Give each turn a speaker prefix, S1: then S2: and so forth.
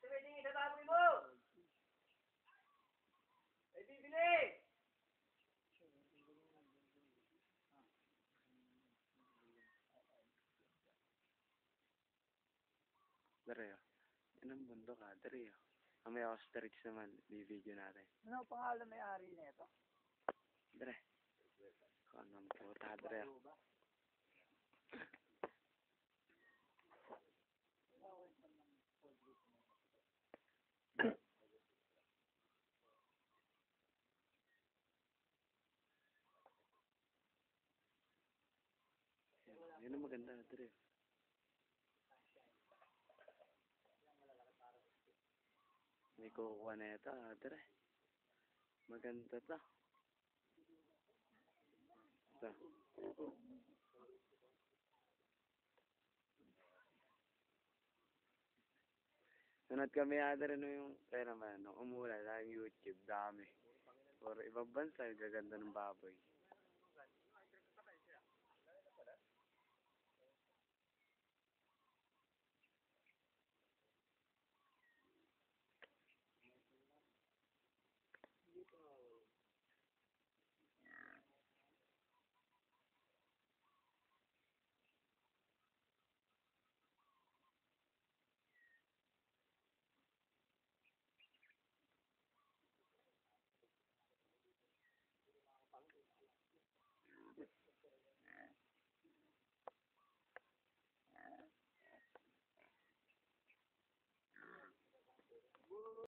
S1: Pwede, tataboy mo! Ay, bibili!
S2: Dari oh. Yan ang bundok ah. Dari oh. Mamaya ostrich naman. Bibidyo natin.
S1: Ano pangalan may-ari nito?
S2: Dari. Kung anong puta. Dari oh. Yan ang maganda. Dari oh. May kukuha na ito ah. Dari. Maganda to. Ito. Sunod kami ata rin yung, kaya naman, nung umulan, yung YouTube, dami. Or ibang bansa, gaganda ng baboy.